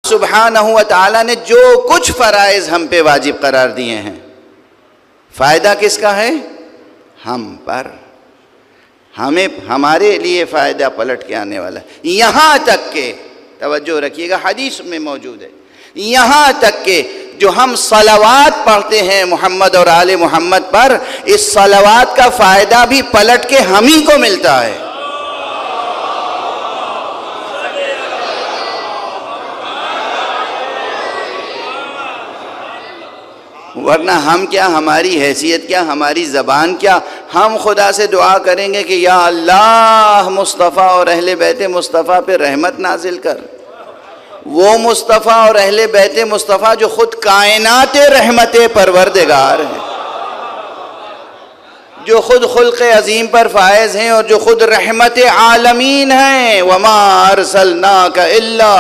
سبحانہ و تعالیٰ نے جو کچھ فرائض ہم پہ واجب قرار دیے ہیں، فائدہ کس کا ہے؟ ہم پر. ہمارے لیے فائدہ پلٹ کے آنے والا ہے. یہاں تک کہ توجہ رکھیے گا، حدیث میں موجود ہے، یہاں تک کہ جو ہم صلوات پڑھتے ہیں محمد اور آل محمد پر، اس صلوات کا فائدہ بھی پلٹ کے ہم ہی کو ملتا ہے. ورنہ ہم کیا، ہماری حیثیت کیا، ہماری زبان کیا، ہم خدا سے دعا کریں گے کہ یا اللہ مصطفیٰ اور اہل بیت مصطفیٰ پہ رحمت نازل کر. وہ مصطفیٰ اور اہل بیت مصطفیٰ جو خود کائنات رحمت پروردگار ہیں، جو خود خلق عظیم پر فائز ہیں اور جو خود رحمت عالمین ہیں. وما ارسلناک الا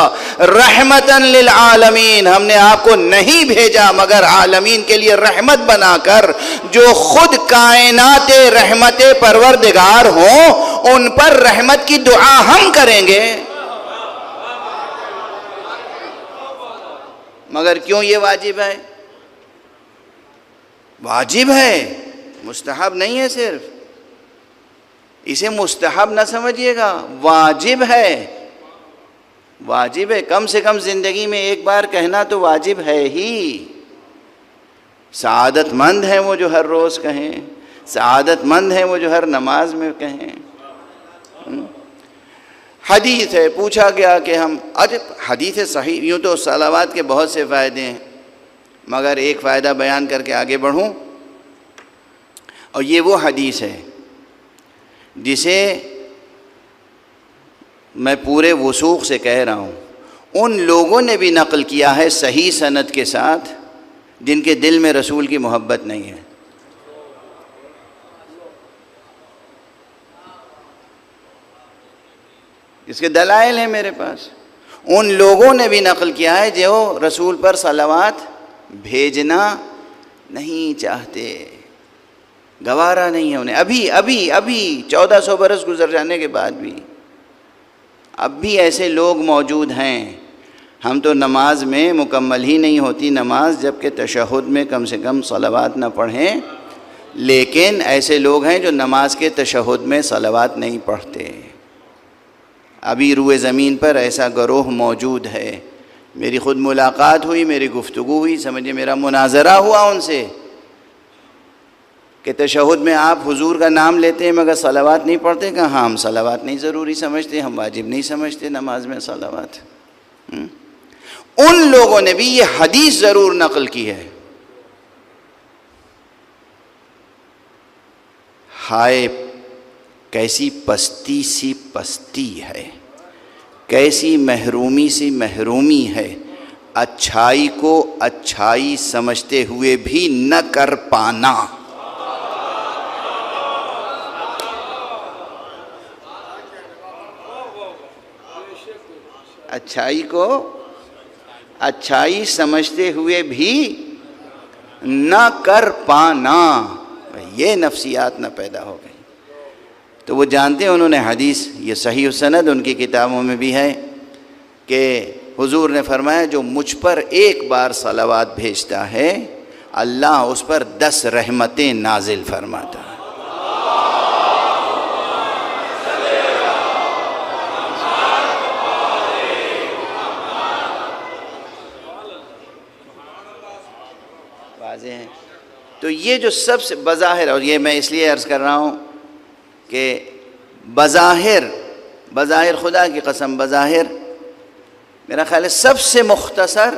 رحمتا للعالمین، ہم نے آپ کو نہیں بھیجا مگر عالمین کے لیے رحمت بنا کر. جو خود کائنات رحمت پروردگار ہوں ان پر رحمت کی دعا ہم کریں گے. مگر کیوں یہ واجب ہے؟ واجب ہے، مستحب نہیں ہے. صرف اسے مستحب نہ سمجھیے گا، واجب ہے. واجب ہے، کم سے کم زندگی میں ایک بار کہنا تو واجب ہے ہی. سعادت مند ہیں وہ جو ہر روز کہیں، سعادت مند ہیں وہ جو ہر نماز میں کہیں. حدیث ہے، پوچھا گیا کہ ہم حدیث صحیح. یوں تو صلوات کے بہت سے فائدے ہیں، مگر ایک فائدہ بیان کر کے آگے بڑھوں، اور یہ وہ حدیث ہے جسے میں پورے وثوق سے کہہ رہا ہوں. ان لوگوں نے بھی نقل کیا ہے صحیح سند کے ساتھ جن کے دل میں رسول کی محبت نہیں ہے. اس کے دلائل ہیں میرے پاس. ان لوگوں نے بھی نقل کیا ہے جو رسول پر صلوات بھیجنا نہیں چاہتے، گوارا نہیں ہے انہیں. ابھی 1400 برس گزر جانے کے بعد بھی اب بھی ایسے لوگ موجود ہیں. ہم تو نماز میں مکمل ہی نہیں ہوتی نماز جب کہ تشہد میں کم سے کم صلوات نہ پڑھیں، لیکن ایسے لوگ ہیں جو نماز کے تشہد میں صلوات نہیں پڑھتے. ابھی روئے زمین پر ایسا گروہ موجود ہے. میری خود ملاقات ہوئی، میری گفتگو ہوئی، سمجھے میرا مناظرہ ہوا ان سے کہ تشہد میں آپ حضور کا نام لیتے ہیں مگر صلوات نہیں پڑھتے. کہ ہاں ہم صلوات نہیں ضروری سمجھتے، ہم واجب نہیں سمجھتے نماز میں صلوات. ان لوگوں نے بھی یہ حدیث ضرور نقل کی ہے. ہائے کیسی پستی سی پستی ہے، کیسی محرومی سی محرومی ہے، اچھائی کو اچھائی سمجھتے ہوئے بھی نہ کر پانا. اچھائی کو اچھائی سمجھتے ہوئے بھی نہ کر پانا، یہ نفسیات نہ پیدا ہو گئی. تو وہ جانتے ہیں، انہوں نے حدیث، یہ صحیح سند ان کی کتابوں میں بھی ہے کہ حضور نے فرمایا جو مجھ پر ایک بار صلوات بھیجتا ہے اللہ اس پر 10 رحمتیں نازل فرماتا ہے. واضح ہے. تو یہ جو سب سے بظاہر، اور یہ میں اس لیے عرض کر رہا ہوں کہ بظاہر خدا کی قسم بظاہر میرا خیال ہے سب سے مختصر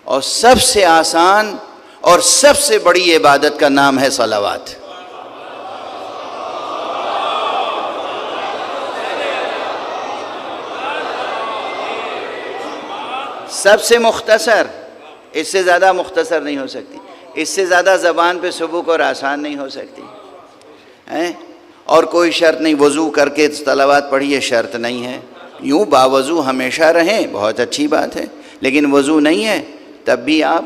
اور سب سے آسان اور سب سے بڑی عبادت کا نام ہے صلوات. سب سے مختصر، اس سے زیادہ مختصر نہیں ہو سکتی، اس سے زیادہ زبان پہ سبک اور آسان نہیں ہو سکتی. اور کوئی شرط نہیں، وضو کر کے صلوات پڑھیے شرط نہیں ہے. یوں باوضو ہمیشہ رہیں بہت اچھی بات ہے، لیکن وضو نہیں ہے تب بھی آپ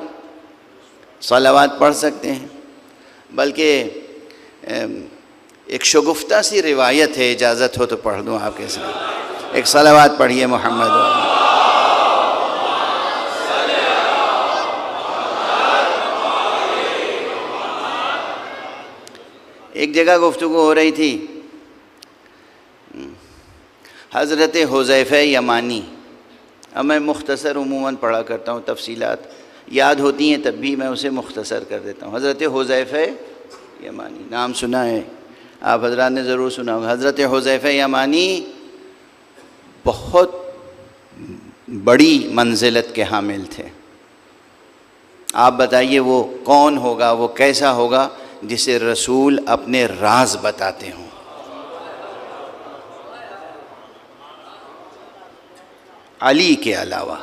صلوات پڑھ سکتے ہیں. بلکہ ایک شگفتہ سی روایت ہے، اجازت ہو تو پڑھ دوں آپ کے ساتھ. ایک صلوات پڑھیے محمد. ایک جگہ گفتگو ہو رہی تھی، حضرت حذیفہ یمانی، اب میں مختصر عموماً پڑھا کرتا ہوں، تفصیلات یاد ہوتی ہیں تب بھی میں اسے مختصر کر دیتا ہوں۔ حضرت حذیفہ یمانی نام سنا ہے آپ حضرات نے، ضرور سنا ہوگا۔ حضرت حذیفہ یمانی بہت بڑی منزلت کے حامل تھے۔ آپ بتائیے وہ کون ہوگا، وہ کیسا ہوگا جسے رسول اپنے راز بتاتے ہوں؟ علی کے علاوہ۔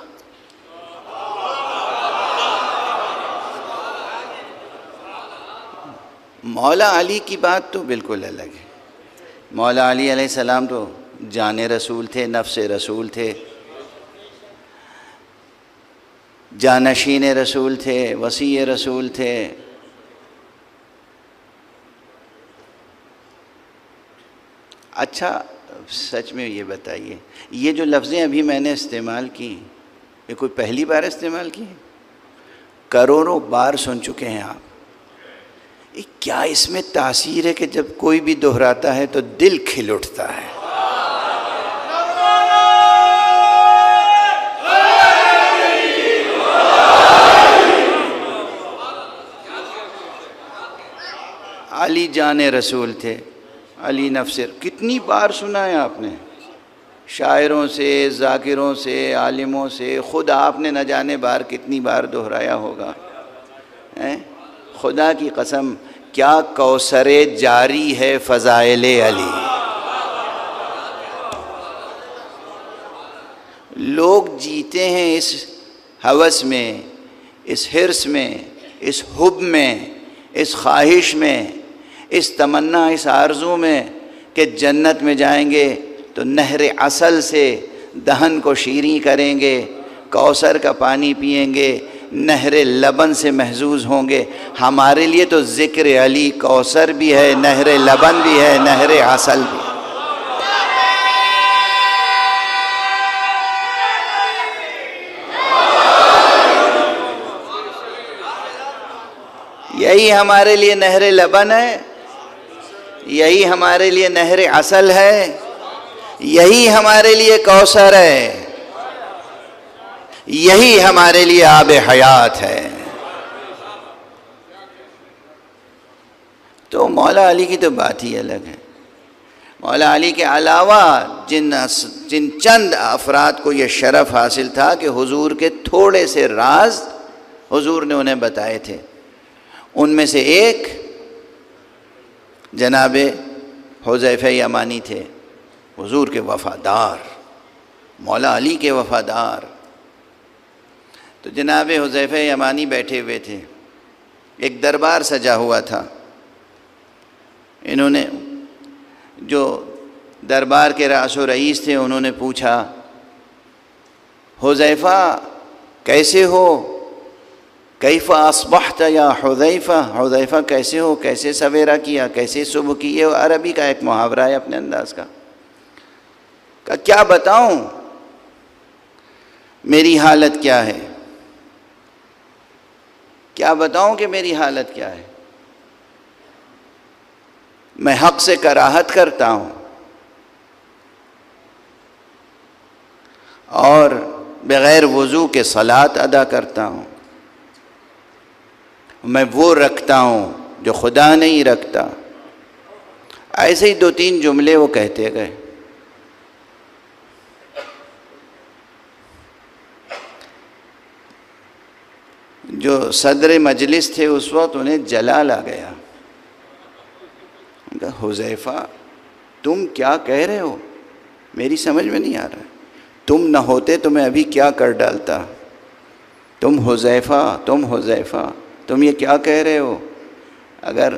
مولا علی کی بات تو بالکل الگ ہے۔ مولا علی علیہ السلام تو جان رسول تھے، نفس رسول تھے، جانشین رسول تھے، وصی رسول تھے۔ اچھا سچ میں یہ بتائیے، یہ جو لفظیں ابھی میں نے استعمال کی، یہ کوئی پہلی بار استعمال کی؟ کروڑوں بار سن چکے ہیں آپ۔ کیا اس میں تاثیر ہے کہ جب کوئی بھی دہراتا ہے تو دل کھل اٹھتا ہے؟ علی جان رسول تھے، علی نفس، کتنی بار سنا ہے آپ نے، شاعروں سے، ذاکروں سے، عالموں سے، خود آپ نے نہ جانے بار کتنی بار دہرایا ہوگا۔ خدا کی قسم کیا کوثر جاری ہے فضائل علی۔ لوگ جیتے ہیں اس ہوس میں، اس حرص میں، اس حب میں، اس خواہش میں، اس تمنا، اس آرزو میں کہ جنت میں جائیں گے تو نہر عسل سے دہن کو شیریں کریں گے، کوثر کا پانی پئیں گے، نہر لبن سے محظوظ ہوں گے۔ ہمارے لیے تو ذکر علی کوثر بھی ہے، نہر لبن بھی ہے، نہر عسل بھی ہے۔ یہی ہمارے لیے نہر لبن ہے، یہی ہمارے لیے نہر عسل ہے، یہی ہمارے لیے کوثر ہے، یہی ہمارے لیے آب حیات ہے۔ تو مولا علی کی تو بات ہی الگ ہے۔ مولا علی کے علاوہ جن چند افراد کو یہ شرف حاصل تھا کہ حضور کے تھوڑے سے راز حضور نے انہیں بتائے تھے، ان میں سے ایک جناب حذیفہ یمانی تھے، حضور کے وفادار، مولا علی کے وفادار۔ تو جناب حذیفہ یمانی بیٹھے ہوئے تھے، ایک دربار سجا ہوا تھا۔ انہوں نے جو دربار کے راس و رئیس تھے انہوں نے پوچھا، حذیفہ کیسے ہو؟ کیف اصبحت یا حذیفہ، حذیفہ کیسے ہو، کیسے سویرا کیا، کیسے صبح کی؟ یہ عربی کا ایک محاورہ ہے اپنے انداز کا۔ کہ کیا بتاؤں میری حالت کیا ہے، کیا بتاؤں کہ میری حالت کیا ہے؟ میں حق سے کراہت کرتا ہوں اور بغیر وضو کے صلاۃ ادا کرتا ہوں، میں وہ رکھتا ہوں جو خدا نہیں رکھتا۔ ایسے ہی 2-3 جملے وہ کہتے گئے۔ جو صدر مجلس تھے اس وقت انہیں جلال آ گیا۔ ان کا حذیفہ تم کیا کہہ رہے ہو، میری سمجھ میں نہیں آ رہا ہے، تم نہ ہوتے تو میں ابھی کیا کر ڈالتا، تم حذیفہ، تم حذیفہ، تم یہ کیا کہہ رہے ہو، اگر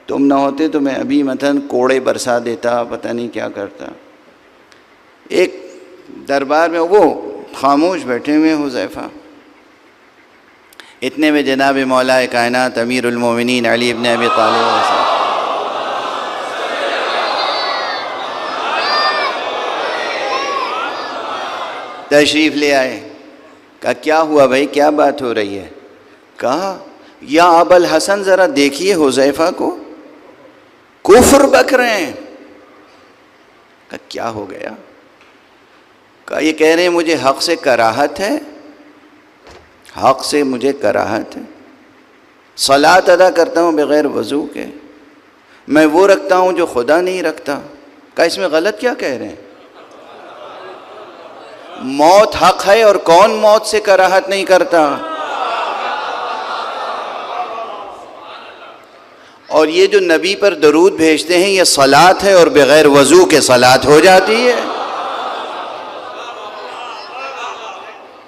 تم نہ ہوتے تو میں ابھی مثلا کوڑے برسا دیتا، پتہ نہیں کیا کرتا۔ ایک دربار میں وہ خاموش بیٹھے ہوئے حذیفہ، اتنے میں جناب مولا کائنات امیر المومنین علی ابن ابی طالب تشریف لے آئے۔ کہا کیا ہوا بھائی، کیا بات ہو رہی ہے؟ کہا یا ابا الحسن ذرا دیکھیے حذیفہ کو، کفر بک رہے ہیں. کہا کیا ہو گیا؟ کہا یہ کہہ رہے ہیں مجھے حق سے کراہت ہے، حق سے مجھے کراہت ہے. صلاۃ ادا کرتا ہوں بغیر وضو کے، میں وہ رکھتا ہوں جو خدا نہیں رکھتا. کہا اس میں غلط کیا کہہ رہے ہیں؟ موت حق ہے اور کون موت سے کراہت نہیں کرتا؟ اور یہ جو نبی پر درود بھیجتے ہیں یہ صلاۃ ہے اور بغیر وضو کے صلاۃ ہو جاتی ہے.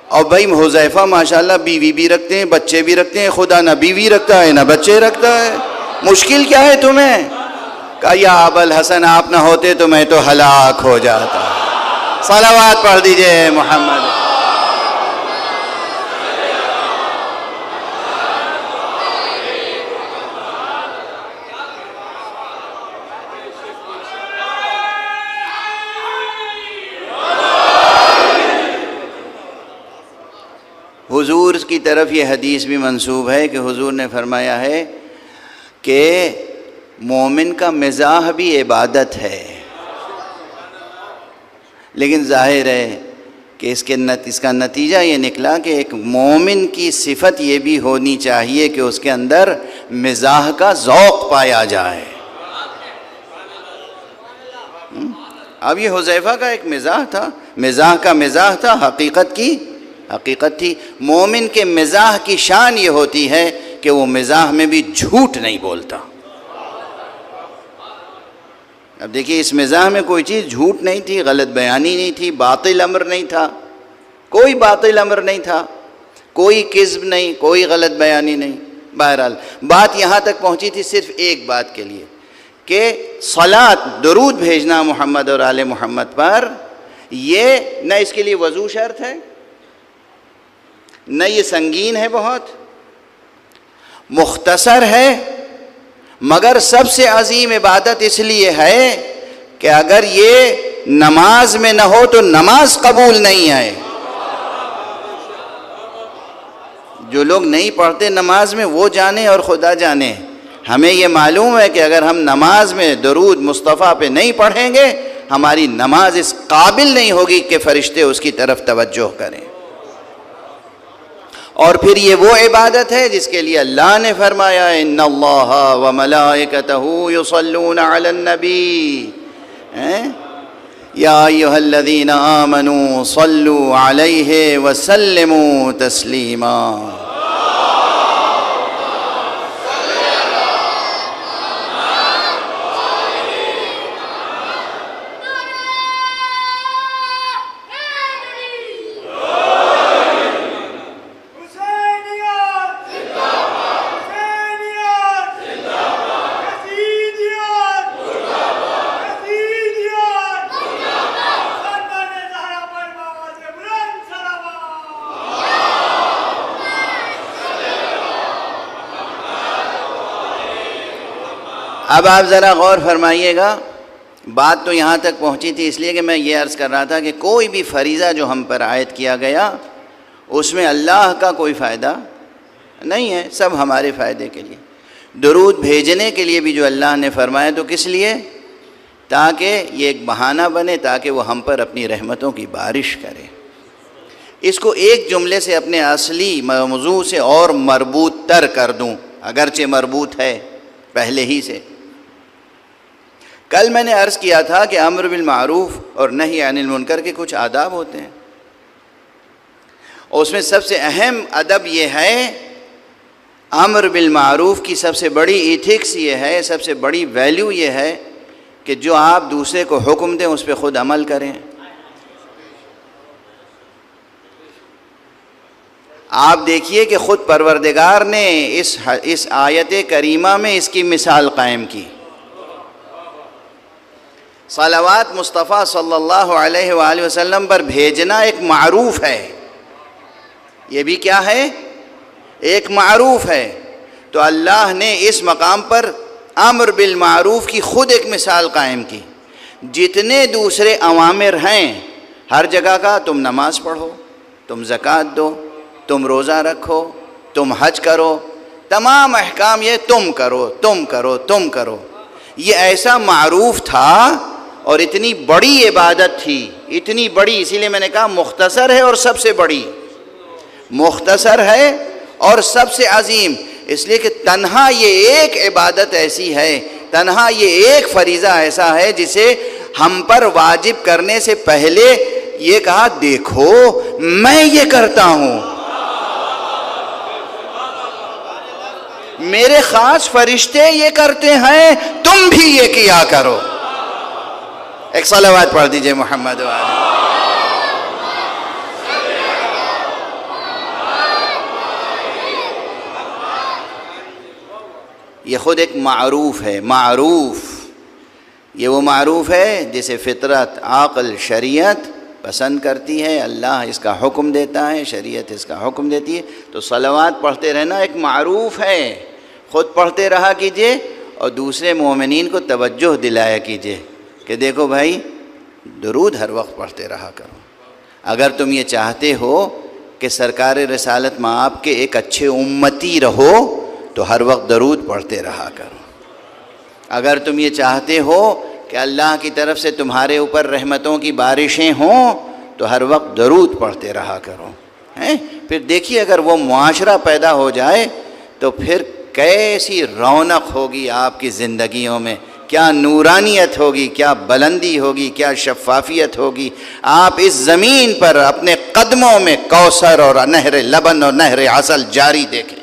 اور بھائی حذیفہ ماشاءاللہ بیوی بھی رکھتے ہیں، بچے بھی رکھتے ہیں، خدا نہ بیوی رکھتا ہے نہ بچے رکھتا ہے، مشکل کیا ہے تمہیں؟ کہا یا ابا الحسن آپ نہ ہوتے تو میں تو ہلاک ہو جاتا. صلوات پڑھ دیجئے محمد. حضور کی طرف یہ حدیث بھی منسوب ہے کہ حضور نے فرمایا ہے کہ مومن کا مزاح بھی عبادت ہے. لیکن ظاہر ہے کہ اس کا نتیجہ یہ نکلا کہ ایک مومن کی صفت یہ بھی ہونی چاہیے کہ اس کے اندر مزاح کا ذوق پایا جائے. اب یہ حذیفہ کا ایک مزاح تھا، مزاح کا مزاح تھا، حقیقت کی حقیقت تھی. مومن کے مزاح کی شان یہ ہوتی ہے کہ وہ مزاح میں بھی جھوٹ نہیں بولتا. اب دیکھیے اس مزاح میں کوئی چیز جھوٹ نہیں تھی، غلط بیانی نہیں تھی، باطل امر نہیں تھا، کوئی باطل امر نہیں تھا، کوئی کذب نہیں، کوئی غلط بیانی نہیں. بہرحال بات یہاں تک پہنچی تھی صرف ایک بات کے لیے کہ صلاۃ درود بھیجنا محمد اور آل محمد پر، یہ نہ اس کے لیے وضو شرط ہے، نہ یہ سنگین ہے، بہت مختصر ہے، مگر سب سے عظیم عبادت اس لیے ہے کہ اگر یہ نماز میں نہ ہو تو نماز قبول نہیں ہے. جو لوگ نہیں پڑھتے نماز میں وہ جانے اور خدا جانے. ہمیں یہ معلوم ہے کہ اگر ہم نماز میں درود مصطفیٰ پہ نہیں پڑھیں گے ہماری نماز اس قابل نہیں ہوگی کہ فرشتے اس کی طرف توجہ کریں. اور پھر یہ وہ عبادت ہے جس کے لیے اللہ نے فرمایا ان اللہ و ملائکتہ یصلون علی النبی یا ایھا الذین آمنوا صلوا علیہ وسلموا تسلیما. اب آپ ذرا غور فرمائیے گا، بات تو یہاں تک پہنچی تھی اس لیے کہ میں یہ عرض کر رہا تھا کہ کوئی بھی فریضہ جو ہم پر عائد کیا گیا اس میں اللہ کا کوئی فائدہ نہیں ہے، سب ہمارے فائدے کے لیے. درود بھیجنے کے لیے بھی جو اللہ نے فرمایا تو کس لیے؟ تاکہ یہ ایک بہانہ بنے تاکہ وہ ہم پر اپنی رحمتوں کی بارش کرے. اس کو ایک جملے سے اپنے اصلی موضوع سے اور مربوط تر کر دوں، اگرچہ مربوط ہے پہلے ہی سے. کل میں نے عرض کیا تھا کہ امر بالمعروف اور نہی عن المنکر کے کچھ آداب ہوتے ہیں، اور اس میں سب سے اہم ادب یہ ہے، امر بالمعروف کی سب سے بڑی ایتھکس یہ ہے، سب سے بڑی ویلیو یہ ہے کہ جو آپ دوسرے کو حکم دیں اس پہ خود عمل کریں. آپ دیکھیے کہ خود پروردگار نے اس آیت کریمہ میں اس کی مثال قائم کی. صلوات مصطفیٰ صلی اللہ علیہ وآلہ وسلم پر بھیجنا ایک معروف ہے، یہ بھی کیا ہے؟ ایک معروف ہے. تو اللہ نے اس مقام پر امر بالمعروف کی خود ایک مثال قائم کی. جتنے دوسرے اوامر ہیں ہر جگہ کا، تم نماز پڑھو، تم زکوٰۃ دو، تم روزہ رکھو، تم حج کرو، تمام احکام یہ تم کرو تم کرو تم کرو. یہ ایسا معروف تھا اور اتنی بڑی عبادت تھی، اتنی بڑی، اسی لیے میں نے کہا مختصر ہے اور سب سے بڑی، مختصر ہے اور سب سے عظیم، اس لیے کہ تنہا یہ ایک عبادت ایسی ہے، تنہا یہ ایک فریضہ ایسا ہے جسے ہم پر واجب کرنے سے پہلے یہ کہا دیکھو میں یہ کرتا ہوں، میرے خاص فرشتے یہ کرتے ہیں، تم بھی یہ کیا کرو۔ ایک صلوات پڑھ دیجئے محمد وعلی۔ یہ خود ایک معروف ہے، معروف، یہ وہ معروف ہے جسے فطرت، عقل، شریعت پسند کرتی ہے، اللہ اس کا حکم دیتا ہے، شریعت اس کا حکم دیتی ہے، تو صلوات پڑھتے رہنا ایک معروف ہے، خود پڑھتے رہا کیجئے اور دوسرے مومنین کو توجہ دلایا کیجئے کہ دیکھو بھائی درود ہر وقت پڑھتے رہا کرو۔ اگر تم یہ چاہتے ہو کہ سرکار رسالت میں آپ کے ایک اچھے امتی رہو تو ہر وقت درود پڑھتے رہا کرو۔ اگر تم یہ چاہتے ہو کہ اللہ کی طرف سے تمہارے اوپر رحمتوں کی بارشیں ہوں تو ہر وقت درود پڑھتے رہا کرو۔ پھر دیکھیے اگر وہ معاشرہ پیدا ہو جائے تو پھر کیسی رونق ہوگی آپ کی زندگیوں میں، کیا نورانیت ہوگی، کیا بلندی ہوگی، کیا شفافیت ہوگی۔ آپ اس زمین پر اپنے قدموں میں کوثر اور نہر لبن اور نہر عسل جاری دیکھیں۔